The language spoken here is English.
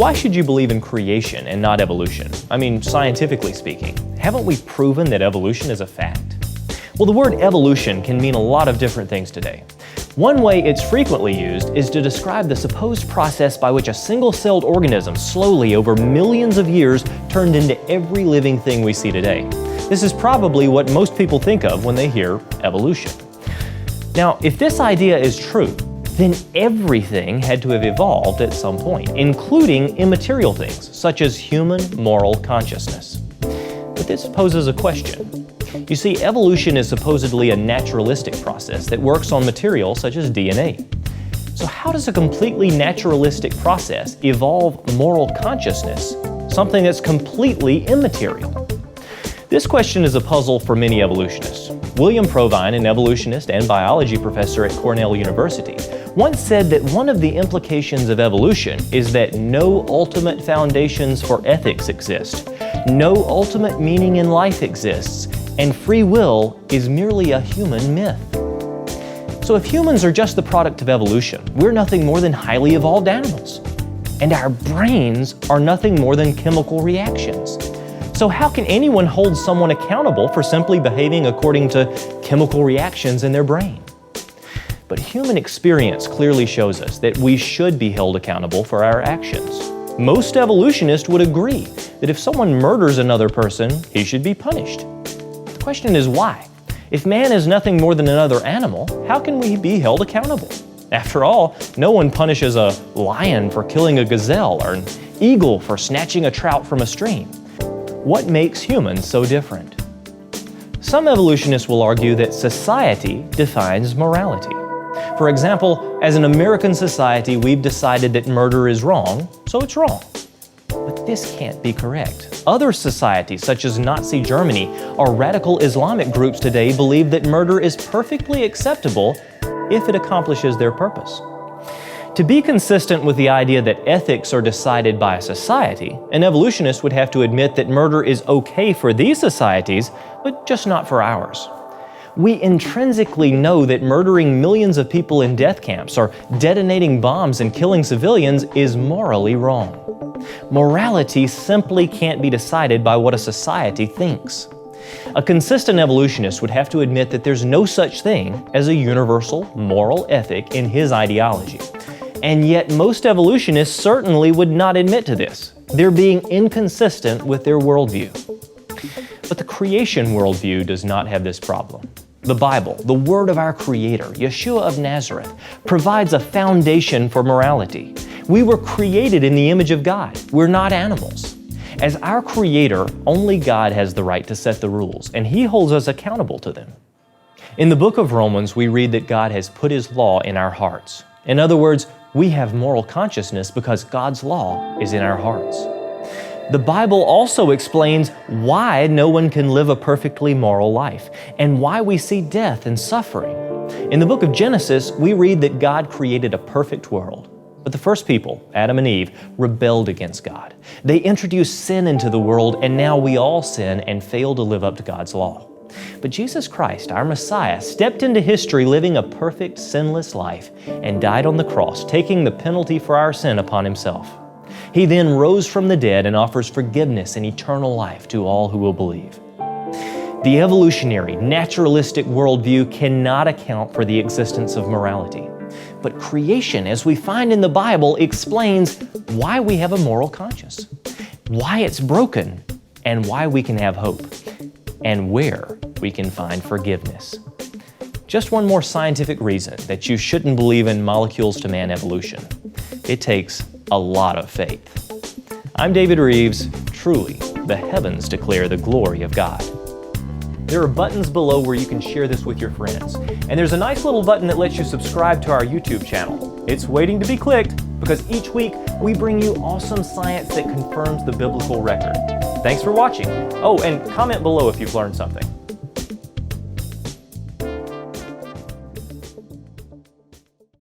why should you believe in creation and not evolution? I mean, scientifically speaking, haven't we proven that evolution is a fact? Well, the word evolution can mean a lot of different things today. One way it's frequently used is to describe the supposed process by which a single-celled organism slowly, over millions of years, turned into every living thing we see today. This is probably what most people think of when they hear evolution. Now, if this idea is true, then everything had to have evolved at some point, including immaterial things, such as human moral consciousness. But this poses a question. You see, evolution is supposedly a naturalistic process that works on material such as DNA. So how does a completely naturalistic process evolve moral consciousness, something that's completely immaterial? This question is a puzzle for many evolutionists. William Provine, an evolutionist and biology professor at Cornell University, once said that one of the implications of evolution is that no ultimate foundations for ethics exist, no ultimate meaning in life exists, and free will is merely a human myth. So if humans are just the product of evolution, we're nothing more than highly evolved animals. And our brains are nothing more than chemical reactions. So how can anyone hold someone accountable for simply behaving according to chemical reactions in their brain? But human experience clearly shows us that we should be held accountable for our actions. Most evolutionists would agree that if someone murders another person, he should be punished. The question is why? If man is nothing more than another animal, how can we be held accountable? After all, no one punishes a lion for killing a gazelle or an eagle for snatching a trout from a stream. What makes humans so different? Some evolutionists will argue that society defines morality. For example, as an American society, we've decided that murder is wrong, so it's wrong. But this can't be correct. Other societies, such as Nazi Germany or radical Islamic groups today, believe that murder is perfectly acceptable if it accomplishes their purpose. To be consistent with the idea that ethics are decided by a society, an evolutionist would have to admit that murder is okay for these societies, but just not for ours. We intrinsically know that murdering millions of people in death camps or detonating bombs and killing civilians is morally wrong. Morality simply can't be decided by what a society thinks. A consistent evolutionist would have to admit that there's no such thing as a universal moral ethic in his ideology. And yet most evolutionists certainly would not admit to this. They're being inconsistent with their worldview. But the creation worldview does not have this problem. The Bible, the Word of our Creator, Yeshua of Nazareth, provides a foundation for morality. We were created in the image of God. We're not animals. As our Creator, only God has the right to set the rules, and He holds us accountable to them. In the book of Romans, we read that God has put His law in our hearts. In other words, we have moral consciousness because God's law is in our hearts. The Bible also explains why no one can live a perfectly moral life and why we see death and suffering. In the book of Genesis, we read that God created a perfect world. But the first people, Adam and Eve, rebelled against God. They introduced sin into the world, and now we all sin and fail to live up to God's law. But Jesus Christ, our Messiah, stepped into history living a perfect, sinless life and died on the cross, taking the penalty for our sin upon Himself. He then rose from the dead and offers forgiveness and eternal life to all who will believe. The evolutionary, naturalistic worldview cannot account for the existence of morality. But creation, as we find in the Bible, explains why we have a moral conscience, why it's broken, and why we can have hope, and where we can find forgiveness. Just one more scientific reason that you shouldn't believe in molecules to man evolution. It takes a lot of faith. I'm David Rives. Truly, the heavens declare the glory of God. There are buttons below where you can share this with your friends. And there's a nice little button that lets you subscribe to our YouTube channel. It's waiting to be clicked because each week we bring you awesome science that confirms the biblical record. Thanks for watching. Oh, and comment below if you've learned something.